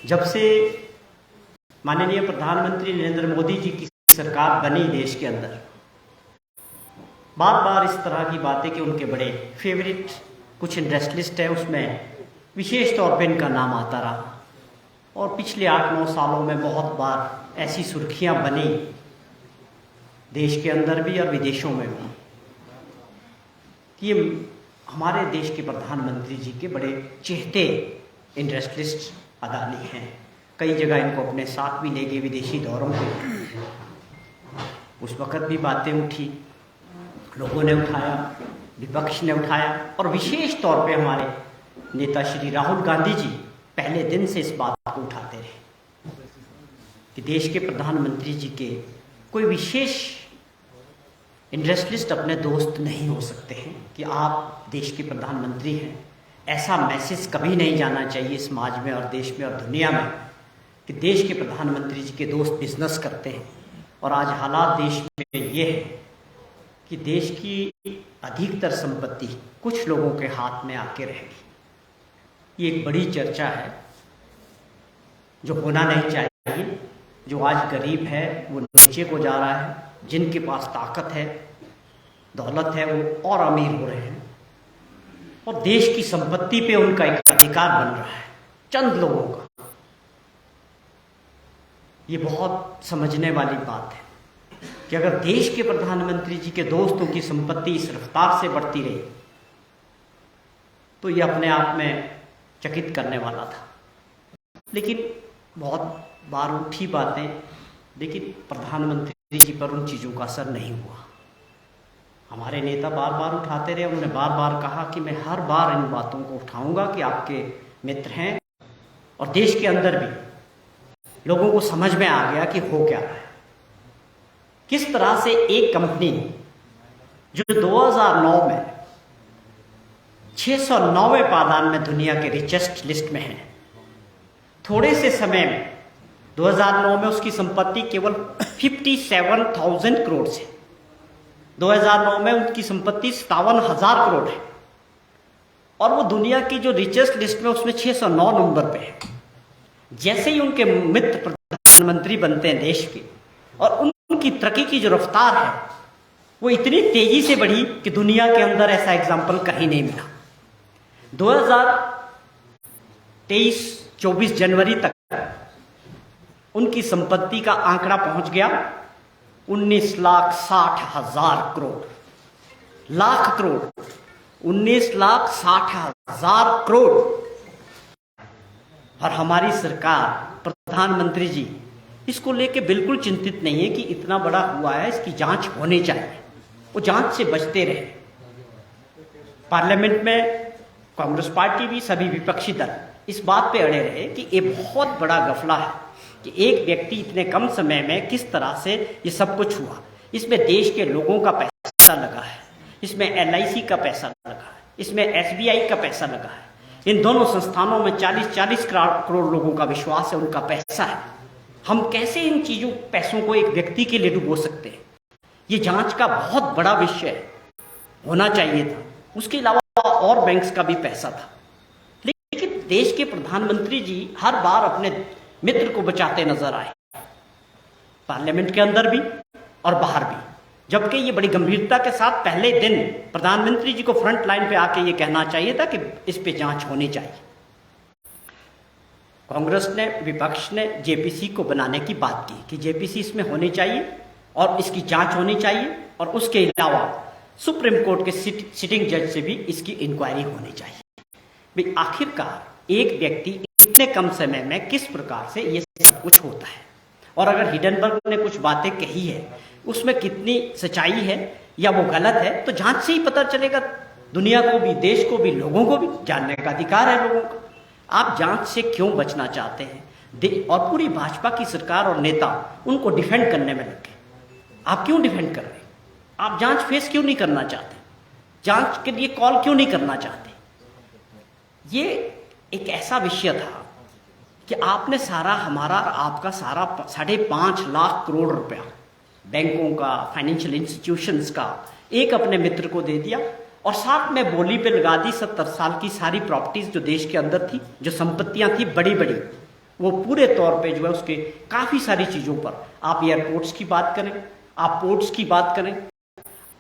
जब से माननीय प्रधानमंत्री नरेंद्र मोदी जी की सरकार बनी देश के अंदर, बार बार इस तरह की बातें कि उनके बड़े फेवरेट कुछ इंडस्ट्रियलिस्ट है, उसमें विशेष तौर पे इनका नाम आता रहा। और पिछले 8-9 सालों में बहुत बार ऐसी सुर्खियां बनी देश के अंदर भी और विदेशों में भी कि ये हमारे देश के प्रधानमंत्री जी के बड़े चहेते इंडस्ट्रियलिस्ट अदानी हैं। कई जगह इनको अपने साथ भी ले गए विदेशी दौरों पे। उस वक़्त भी बातें उठी, लोगों ने उठाया, विपक्ष ने उठाया, और विशेष तौर पे हमारे नेता श्री राहुल गांधी जी पहले दिन से इस बात को उठाते रहे कि देश के प्रधानमंत्री जी के कोई विशेष इंडस्ट्रियलिस्ट अपने दोस्त नहीं हो सकते हैं, कि आप देश के प्रधानमंत्री हैं। ऐसा मैसेज कभी नहीं जाना चाहिए समाज में और देश में और दुनिया में कि देश के प्रधानमंत्री जी के दोस्त बिजनेस करते हैं। और आज हालात देश में ये है कि देश की अधिकतर संपत्ति कुछ लोगों के हाथ में आके रहेगी। ये एक बड़ी चर्चा है जो होना नहीं चाहिए। जो आज गरीब है वो नीचे को जा रहा है, जिनके पास ताकत है, दौलत है, वो और अमीर हो रहे हैं, और देश की संपत्ति पे उनका एक अधिकार बन रहा है चंद लोगों का। ये बहुत समझने वाली बात है कि अगर देश के प्रधानमंत्री जी के दोस्तों की संपत्ति इस रफ्तार से बढ़ती रही तो ये अपने आप में चकित करने वाला था। लेकिन बहुत बार उठी बातें, लेकिन प्रधानमंत्री जी पर उन चीज़ों का असर नहीं हुआ। हमारे नेता बार बार उठाते रहे, उन्होंने बार बार कहा कि मैं हर बार इन बातों को उठाऊंगा कि आपके मित्र हैं, और देश के अंदर भी लोगों को समझ में आ गया कि हो क्या रहा है। किस तरह से एक कंपनी जो 2009 में 609वें पायदान में दुनिया के रिचेस्ट लिस्ट में है, थोड़े से समय में 2009 में उसकी संपत्ति केवल 57,000 करोड़ से 2009 में उनकी संपत्ति 57,000 करोड़ है, और वो दुनिया की जो रिचेस्ट लिस्ट में उसमें 609 नंबर पे है। जैसे ही उनके मित्र प्रधानमंत्री बनते हैं देश के, और उनकी तरक्की की जो रफ्तार है वो इतनी तेजी से बढ़ी कि दुनिया के अंदर ऐसा एग्जाम्पल कहीं नहीं मिला। 2023-24 जनवरी तक उनकी संपत्ति का आंकड़ा पहुंच गया 19,60,000 करोड़। लाख करोड़, 19,60,000 करोड़। और हमारी सरकार, प्रधानमंत्री जी इसको लेके बिल्कुल चिंतित नहीं है कि इतना बड़ा हुआ है, इसकी जांच होनी चाहिए। वो जांच से बचते रहे। पार्लियामेंट में कांग्रेस पार्टी भी, सभी विपक्षी दल इस बात पे अड़े रहे कि ये बहुत बड़ा गफला है कि एक व्यक्ति इतने कम समय में किस तरह से ये सब कुछ हुआ। इसमें देश के लोगों का पैसा लगा है, इसमें LIC का पैसा लगा है, इसमें SBI का पैसा लगा है। इन दोनों संस्थानों में 40-40 करोड़ लोगों का विश्वास है, उनका पैसा है। हम कैसे इन चीजों पैसों को एक व्यक्ति के लिए डुबो सकते हैं? ये जांच का बहुत बड़ा विषय है, होना चाहिए था। उसके अलावा और बैंक्स का भी पैसा था। लेकिन देश के प्रधानमंत्री जी हर बार अपने मित्र को बचाते नजर आए, पार्लियामेंट के अंदर भी और बाहर भी। जबकि ये बड़ी गंभीरता के साथ पहले दिन प्रधानमंत्री जी को फ्रंट लाइन पे आके ये कहना चाहिए था कि इस पे जांच होनी चाहिए। कांग्रेस ने, विपक्ष ने JPC को बनाने की बात की कि JPC इसमें होनी चाहिए और इसकी जांच होनी चाहिए, और उसके अलावा सुप्रीम कोर्ट के सिटिंग जज से भी इसकी इंक्वायरी होनी चाहिए। भाई आखिरकार एक व्यक्ति इतने कम समय में किस प्रकार से ये सब कुछ होता है, और अगर हिडनबर्ग ने कुछ बातें कही है उसमें कितनी सच्चाई है या वो गलत है, तो जांच से ही पता चलेगा। दुनिया को भी, देश को भी, लोगों को भी जानने का अधिकार है लोगों का। आप जांच से क्यों बचना चाहते हैं? और पूरी भाजपा की सरकार और नेता उनको डिफेंड करने में लगे। आप क्यों डिफेंड कर रहे हैं? आप जांच फेस क्यों नहीं करना चाहते? जांच के लिए कॉल क्यों नहीं करना चाहते? ये एक ऐसा विषय था कि आपने सारा, हमारा आपका सारा 5.5 लाख करोड़ रुपया बैंकों का, फाइनेंशियल इंस्टीट्यूशंस का एक अपने मित्र को दे दिया, और साथ में बोली पे लगा दी 70 साल की सारी प्रॉपर्टीज जो देश के अंदर थी, जो संपत्तियां थी बड़ी बड़ी, वो पूरे तौर पे जो है उसके काफ़ी सारी चीज़ों पर, आप एयरपोर्ट्स की बात करें, आप पोर्ट्स की बात करें,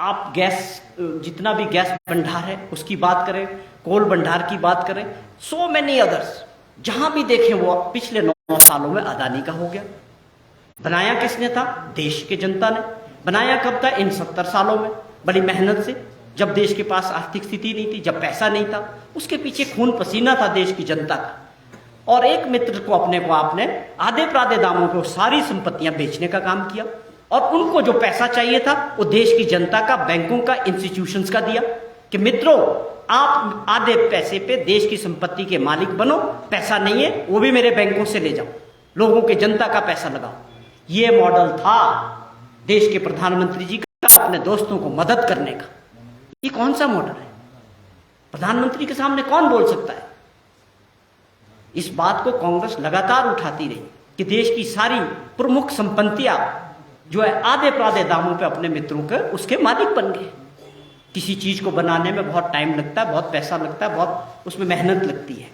आप गैस, जितना भी गैस भंडार है उसकी बात करें, कोल भंडार की बात करें, सो मेनी अदर्स, जहां भी देखें वो पिछले 9 सालों में अदानी का हो गया। बनाया किसने था? देश के जनता ने। बनाया कब था? इन 70 सालों में, बड़ी मेहनत से, जब देश के पास आर्थिक स्थिति नहीं थी, जब पैसा नहीं था, उसके पीछे खून पसीना था देश की जनता का। और एक मित्र को अपने को आपने आधे प्राधे दामों पे सारी संपत्तियां बेचने का काम किया, और उनको जो पैसा चाहिए था वो देश की जनता का, बैंकों का, इंस्टीट्यूशंस का दिया कि मित्रों आप आधे पैसे पे देश की संपत्ति के मालिक बनो, पैसा नहीं है वो भी मेरे बैंकों से ले जाओ, लोगों के, जनता का पैसा लगाओ। ये मॉडल था देश के प्रधानमंत्री जी का अपने दोस्तों को मदद करने का। ये कौन सा मॉडल है? प्रधानमंत्री के सामने कौन बोल सकता है? इस बात को कांग्रेस लगातार उठाती रही कि देश की सारी प्रमुख संपत्तियां जो है आधे प्राधे दामों पे अपने मित्रों के उसके मालिक बन गए। किसी चीज को बनाने में बहुत टाइम लगता है, बहुत पैसा लगता है, बहुत उसमें मेहनत लगती है।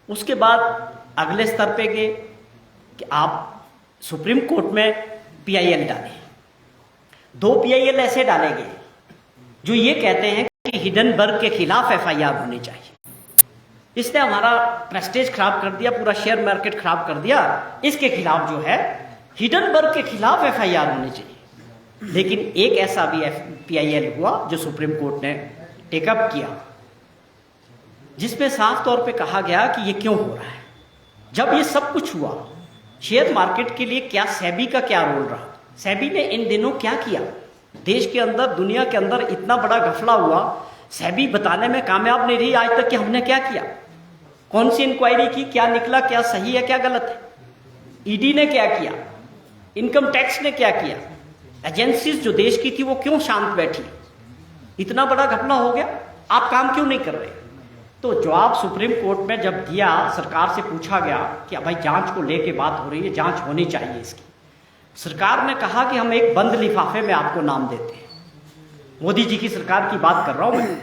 उसके बाद अगले स्तर पे गए कि आप सुप्रीम कोर्ट में पीआईएल डाले। 2 पीआईएल ऐसे डाले गए जो ये कहते हैं कि हिडनबर्ग के खिलाफ एफआईआर होनी चाहिए। इसने हमारा प्रेस्टेज खराब कर दिया, पूरा शेयर मार्केट खराब कर दिया। इसके खिलाफ जो है हिडनबर्ग के खिलाफ एफआईआर होनी चाहिए। लेकिन एक ऐसा भी पीआईएल हुआ जो सुप्रीम कोर्ट ने टेकअप किया, जिसमें साफ तौर पे कहा गया कि ये क्यों हो रहा है। जब ये सब कुछ हुआ, शेयर मार्केट के लिए क्या सेबी का क्या रोल रहा? सेबी ने इन दिनों क्या किया? देश के अंदर, दुनिया के अंदर इतना बड़ा घपला हुआ, सेबी बताने में कामयाब नहीं रही आज तक कि हमने क्या किया, कौन सी इंक्वायरी की, क्या निकला, क्या सही है, क्या गलत है। ईडी ने क्या किया, इनकम टैक्स ने क्या किया, एजेंसीज जो देश की थी वो क्यों शांत बैठी? इतना बड़ा घपला हो गया, आप काम क्यों नहीं कर रहे? तो जवाब सुप्रीम कोर्ट में जब दिया, सरकार से पूछा गया कि भाई जांच को लेके बात हो रही है, जांच होनी चाहिए इसकी। सरकार ने कहा कि हम एक बंद लिफाफे में आपको नाम देते हैं। मोदी जी की सरकार की बात कर रहा हूं मैं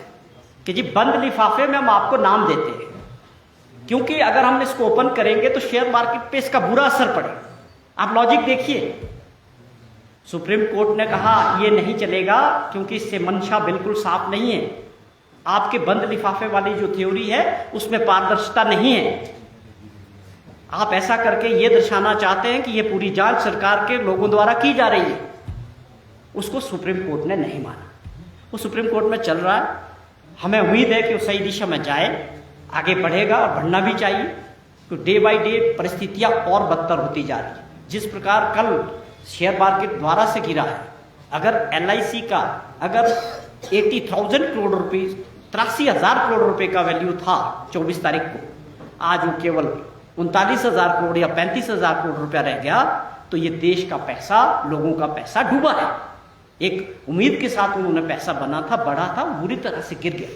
कि जी बंद लिफाफे में हम आपको नाम देते हैं, क्योंकि अगर हम इसको ओपन करेंगे तो शेयर मार्केट पे इसका बुरा असर पड़ेगा। आप लॉजिक देखिए। सुप्रीम कोर्ट ने कहा ये नहीं चलेगा क्योंकि इससे मंशा बिल्कुल साफ नहीं है। आपके बंद लिफाफे वाली जो थ्योरी है उसमें पारदर्शिता नहीं है। आप ऐसा करके ये दर्शाना चाहते हैं कि ये पूरी जांच सरकार के लोगों द्वारा की जा रही है। उसको सुप्रीम कोर्ट ने नहीं माना। वो सुप्रीम कोर्ट में चल रहा है। हमें उम्मीद है कि वो सही दिशा में जाए, आगे बढ़ेगा और बढ़ना भी चाहिए, तो डे बाय डे परिस्थितियां और बदतर होती जा रही है। जिस प्रकार कल शेयर मार्केट द्वारा से गिरा है, अगर एलआईसी का अगर 80,000 करोड़ रुपए, 83,000 करोड़ रुपए का वैल्यू था 24 तारीख को, आज वो केवल 39,000 करोड़ या 35,000 करोड़ रुपया रह गया, तो ये देश का पैसा, लोगों का पैसा डूबा है। एक उम्मीद के साथ उन्होंने पैसा बना था, बढ़ा था, बुरी तरह से गिर गया।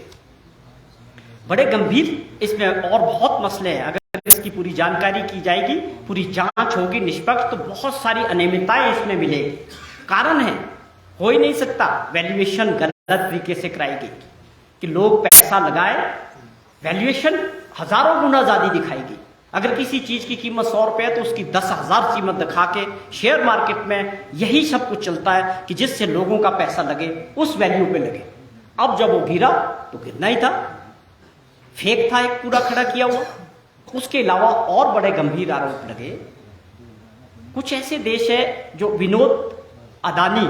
बड़े गंभीर इसमें और बहुत मसले हैं। अगर इसकी पूरी जानकारी की जाएगी, पूरी जांच होगी निष्पक्ष, तो बहुत सारी अनियमितताएं इसमें मिलेगी। कारण है, हो ही नहीं सकता वैल्यूएशन गलत तरीके से कराई गई कि लोग पैसा लगाए, वैल्यूएशन हजारों गुना ज्यादा दिखाएगी। अगर किसी चीज की कीमत 100 रुपए है तो उसकी 10,000 कीमत दिखा के शेयर मार्केट में यही सब कुछ चलता है कि जिससे लोगों का पैसा लगे, उस वैल्यू पे लगे। अब जब वो गिरा तो गिरना ही था, फेक था एक पूरा खड़ा किया हुआ। उसके अलावा और बड़े गंभीर आरोप लगे। कुछ ऐसे देश है जो विनोद अदानी,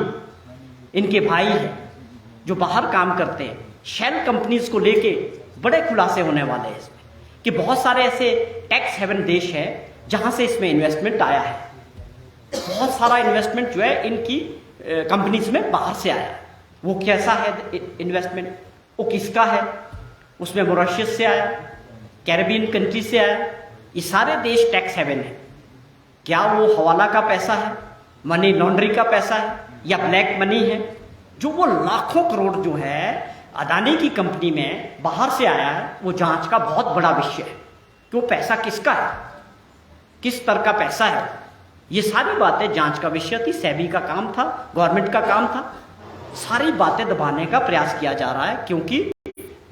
इनके भाई हैं जो बाहर काम करते हैं, शेल कंपनीज को लेके बड़े खुलासे होने वाले हैं इसमें कि बहुत सारे ऐसे टैक्स हेवन देश हैं जहां से इसमें इन्वेस्टमेंट आया है। बहुत सारा इन्वेस्टमेंट जो है इनकी कंपनीज में बाहर से आया है। वो कैसा है इन्वेस्टमेंट, वो किसका है? उसमें मॉरिशस से आया, कैरेबियन कंट्री से आया। ये सारे देश टैक्स हेवन है। क्या वो हवाला का पैसा है, मनी लॉन्ड्रिंग का पैसा है, या ब्लैक मनी है? जो वो लाखों करोड़ जो है अदानी की कंपनी में बाहर से आया है, वो जांच का बहुत बड़ा विषय है कि वो पैसा किसका है, किस स्तर का पैसा है। ये सारी बातें जांच का विषय थी, सेबी का काम था, गवर्नमेंट का काम था। सारी बातें दबाने का प्रयास किया जा रहा है क्योंकि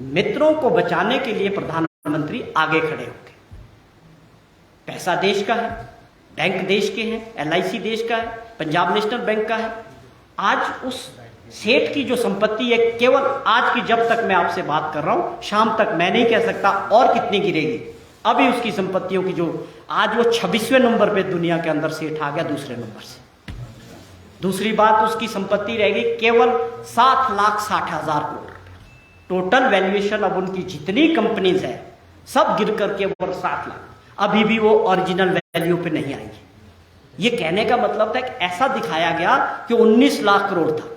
मित्रों को बचाने के लिए प्रधानमंत्री आगे खड़े होंगे। पैसा देश का है, बैंक देश के हैं, LIC देश का है, पंजाब नेशनल बैंक का है। आज उस सेठ की जो संपत्ति है, केवल आज की जब तक मैं आपसे बात कर रहा हूं, शाम तक मैं नहीं कह सकता और कितनी गिरेगी। अभी उसकी संपत्तियों की जो आज वो 26वें नंबर पे दुनिया के अंदर सेठ आ गया, दूसरे नंबर से। दूसरी बात, उसकी संपत्ति रहेगी केवल 7,60,000 करोड़। टोटल वैल्यूएशन अब उनकी जितनी कंपनीज है सब गिर करके केवल 7 लाख, अभी भी वो ओरिजिनल वैल्यू पे नहीं आई। ये कहने का मतलब था कि ऐसा दिखाया गया कि 19 लाख करोड़ था।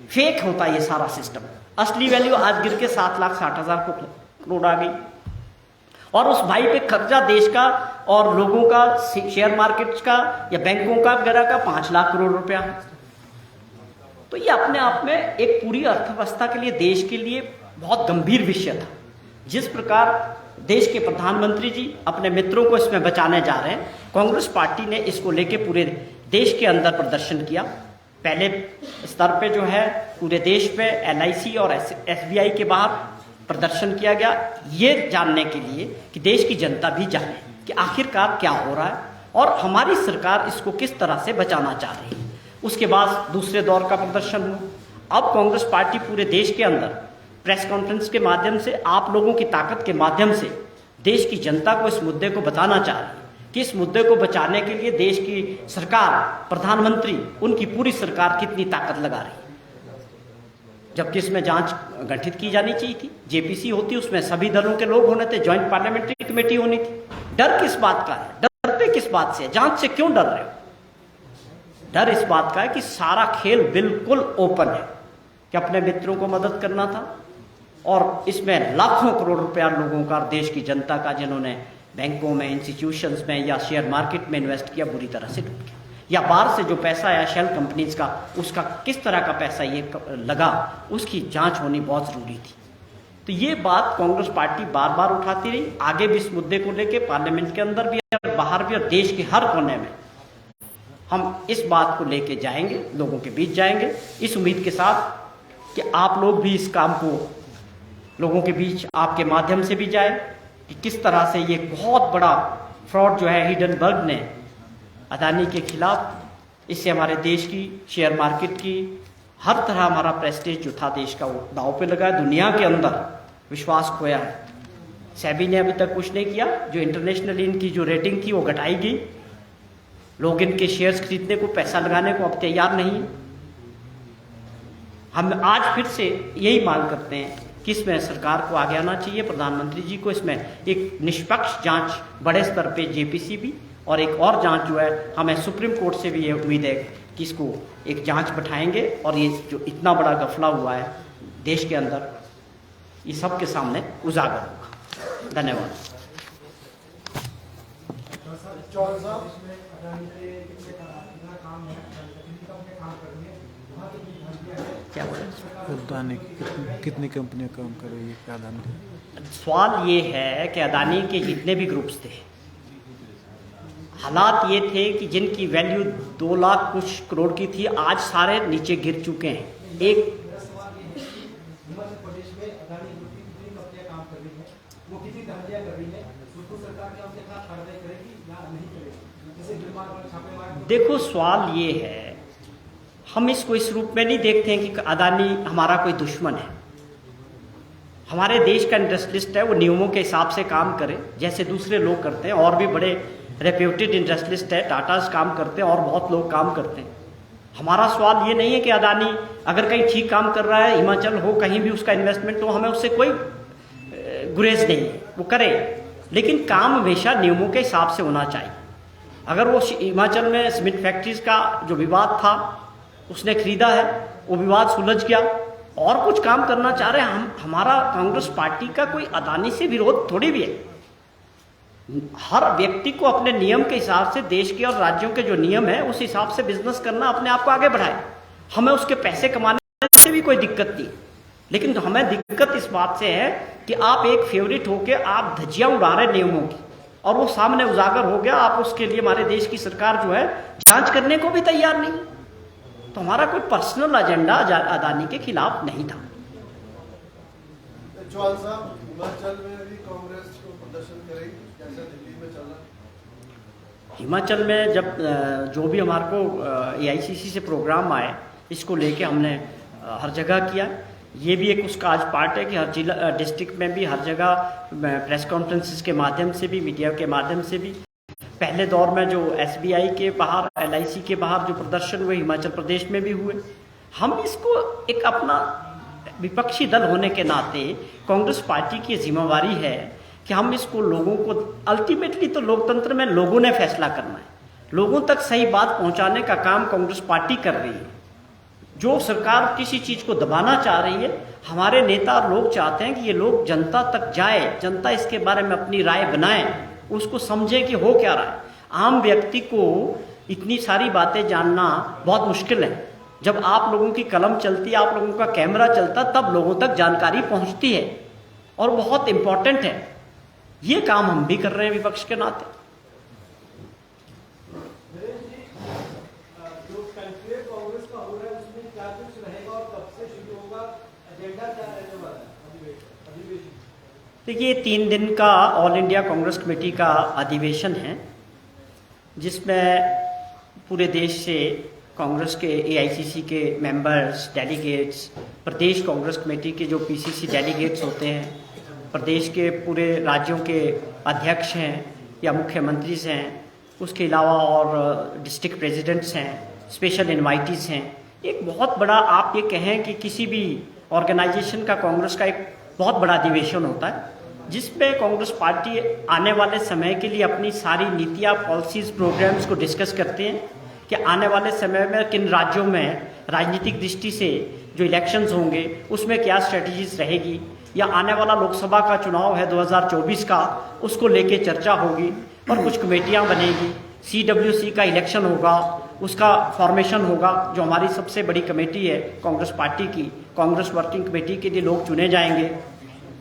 फेक होता ये सारा सिस्टम। असली वैल्यू आज गिर के 7,60,000 करोड़ आ गई। और उस भाई पे कर्जा देश का और लोगों का, शेयर मार्केट का या बैंकों का वगैरह का 5 लाख करोड़ रुपया है। तो ये अपने आप में एक पूरी अर्थव्यवस्था के लिए, देश के लिए बहुत गंभीर विषय था। जिस प्रकार देश के प्रधानमंत्री जी अपने मित्रों को इसमें बचाने जा रहे हैं, कांग्रेस पार्टी ने इसको लेके पूरे देश के अंदर प्रदर्शन किया। पहले स्तर पे जो है पूरे देश पे LIC और SBI के बाहर प्रदर्शन किया गया, ये जानने के लिए कि देश की जनता भी जाने कि आखिरकार क्या हो रहा है और हमारी सरकार इसको किस तरह से बचाना चाह रही है। उसके बाद दूसरे दौर का प्रदर्शन हुआ। अब कांग्रेस पार्टी पूरे देश के अंदर प्रेस कॉन्फ्रेंस के माध्यम से, आप लोगों की ताकत के माध्यम से देश की जनता को इस मुद्दे को बताना चाह रही है कि इस मुद्दे को बचाने के लिए देश की सरकार, प्रधानमंत्री, उनकी पूरी सरकार कितनी ताकत लगा रही है। जबकि इसमें जांच गठित की जानी चाहिए थी, JPC होती, उसमें सभी दलों के लोग होने थे, ज्वाइंट पार्लियामेंट्री कमेटी होनी थी। डर किस बात का है? डरते किस बात से? जांच से क्यों डर रहे हो? डर इस बात का है कि सारा खेल बिल्कुल ओपन है कि अपने मित्रों को मदद करना था और इसमें लाखों करोड़ रुपया लोगों का, देश की जनता का, जिन्होंने बैंकों में, इंस्टीट्यूशंस में या शेयर मार्केट में इन्वेस्ट किया, बुरी तरह से डूब गया। या बाहर से जो पैसा आया शेल कंपनीज का, उसका किस तरह का पैसा ये लगा, उसकी जांच होनी बहुत जरूरी थी। तो ये बात कांग्रेस पार्टी बार बार उठाती रही। आगे भी इस मुद्दे को लेके पार्लियामेंट के अंदर भी और बाहर भी और देश के हर कोने में हम इस बात को लेके जाएंगे, लोगों के बीच जाएंगे, इस उम्मीद के साथ कि आप लोग भी इस काम को लोगों के बीच आपके माध्यम से भी जाए कि किस तरह से ये बहुत बड़ा फ्रॉड जो है हिडनबर्ग ने अदानी के खिलाफ, इससे हमारे देश की शेयर मार्केट की हर तरह हमारा प्रेस्टीज जो था देश का, वो दांव पे लगा है। दुनिया के अंदर विश्वास खोया है। सेबी ने अभी तक कुछ नहीं किया। जो इंटरनेशनल इनकी जो रेटिंग थी वो घटाई गई। लोग इनके शेयर्स खरीदने को, पैसा लगाने को अब तैयार नहीं है। हम आज फिर से यही मांग करते हैं कि इसमें सरकार को आगे आना चाहिए, प्रधानमंत्री जी को इसमें एक निष्पक्ष जांच बड़े स्तर पे JPC भी, और एक और जांच जो है हमें सुप्रीम कोर्ट से भी ये उम्मीद है कि इसको एक जांच बैठाएंगे और ये जो इतना बड़ा गफला हुआ है देश के अंदर, ये सबके सामने उजागर होगा। धन्यवाद। क्या बोले? अदानी कितनी कंपनियां काम कर रही है अदानी? सवाल ये है कि अदानी के जितने भी ग्रुप्स थे, हालात ये थे कि जिनकी वैल्यू 2 लाख कुछ करोड़ की थी, आज सारे नीचे गिर चुके हैं। एक देखो, सवाल ये है, हम इसको इस रूप में नहीं देखते हैं कि अदानी हमारा कोई दुश्मन है। हमारे देश का इंडस्ट्रियलिस्ट है, वो नियमों के हिसाब से काम करे जैसे दूसरे लोग करते हैं। और भी बड़े रेप्यूटेड इंडस्ट्रियलिस्ट है, टाटास काम करते हैं और बहुत लोग काम करते हैं। हमारा सवाल ये नहीं है कि अदानी अगर कहीं ठीक काम कर रहा है, हिमाचल हो, कहीं भी उसका इन्वेस्टमेंट हो, हमें उससे कोई गुरेज नहीं है, वो करे, लेकिन काम हमेशा नियमों के हिसाब से होना चाहिए। अगर वो हिमाचल में सीमेंट फैक्ट्रीज का जो विवाद था उसने खरीदा है, वो विवाद सुलझ गया और कुछ काम करना चाह रहे हैं, हमारा कांग्रेस पार्टी का कोई अदानी से विरोध थोड़ी भी है। हर व्यक्ति को अपने नियम के हिसाब से, देश के और राज्यों के जो नियम है उस हिसाब से बिजनेस करना, अपने आप को आगे बढ़ाए। हमें उसके पैसे कमाने से भी कोई दिक्कत नहीं, लेकिन हमें दिक्कत इस बात से है कि आप एक फेवरेट होके आप धज्जियां उड़ा रहे नियमों की, और वो सामने उजागर हो गया। आप उसके लिए हमारे देश की सरकार जो है जांच करने को भी तैयार नहीं। तो हमारा कोई पर्सनल एजेंडा अदानी के खिलाफ नहीं था। चौहान साहब, हिमाचल में भी कांग्रेस को प्रदर्शन करेगी जैसा दिल्ली में चल रहा? हिमाचल में जब जो भी हमारे को AICC से प्रोग्राम आए, इसको लेके हमने हर जगह किया। ये भी एक उसका आज पार्ट है कि हर जिला डिस्ट्रिक्ट में भी हर जगह प्रेस कॉन्फ्रेंसेस के माध्यम से भी, मीडिया के माध्यम से भी, पहले दौर में जो SBI के बाहर, LIC के बाहर जो प्रदर्शन हुए हिमाचल प्रदेश में भी हुए। हम इसको एक अपना विपक्षी दल होने के नाते कांग्रेस पार्टी की जिम्मेवारी है कि हम इसको लोगों को, अल्टीमेटली तो लोकतंत्र में लोगों ने फैसला करना है, लोगों तक सही बात पहुंचाने का काम कांग्रेस पार्टी कर रही है। जो सरकार किसी चीज को दबाना चाह रही है, हमारे नेता और लोग चाहते हैं कि ये लोग जनता तक जाए, जनता इसके बारे में अपनी राय बनाए, उसको समझे कि हो क्या रहा है। आम व्यक्ति को इतनी सारी बातें जानना बहुत मुश्किल है। जब आप लोगों की कलम चलती है, आप लोगों का कैमरा चलता, तब लोगों तक जानकारी पहुंचती है और बहुत इंपॉर्टेंट है। ये काम हम भी कर रहे हैं विपक्ष के नाते। देखिए, 3 दिन का ऑल इंडिया कांग्रेस कमेटी का अधिवेशन है, जिसमें पूरे देश से कांग्रेस के AICC के मेंबर्स, डेलीगेट्स, प्रदेश कांग्रेस कमेटी के जो PCC डेलीगेट्स होते हैं, प्रदेश के पूरे राज्यों के अध्यक्ष हैं या मुख्यमंत्री हैं, उसके अलावा और डिस्ट्रिक्ट प्रेसिडेंट्स हैं, स्पेशल इनवाइटीज हैं। एक बहुत बड़ा, आप ये कहें कि किसी भी ऑर्गेनाइजेशन का कांग्रेस का एक बहुत बड़ा अधिवेशन होता है, जिसपे कांग्रेस पार्टी आने वाले समय के लिए अपनी सारी नीतियाँ, पॉलिसीज, प्रोग्राम्स को डिस्कस करते हैं कि आने वाले समय में किन राज्यों में राजनीतिक दृष्टि से जो इलेक्शंस होंगे उसमें क्या स्ट्रेटजीज रहेगी, या आने वाला लोकसभा का चुनाव है 2024 का, उसको लेके चर्चा होगी और कुछ कमेटियां बनेगी। CWC का इलेक्शन होगा, उसका फॉर्मेशन होगा, जो हमारी सबसे बड़ी कमेटी है कांग्रेस पार्टी की, कांग्रेस वर्किंग कमेटी के लिए लोग चुने जाएंगे,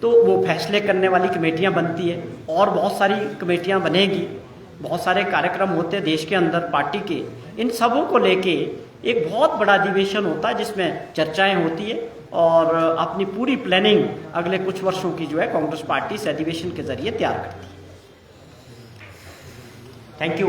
तो वो फैसले करने वाली कमेटियां बनती है और बहुत सारी कमेटियां बनेगी, बहुत सारे कार्यक्रम होते हैं देश के अंदर पार्टी के। इन सबों को लेके एक बहुत बड़ा अधिवेशन होता है जिसमें चर्चाएं होती है और अपनी पूरी प्लानिंग अगले कुछ वर्षों की जो है कांग्रेस पार्टी इस अधिवेशन के जरिए तैयार करती है। Thank you.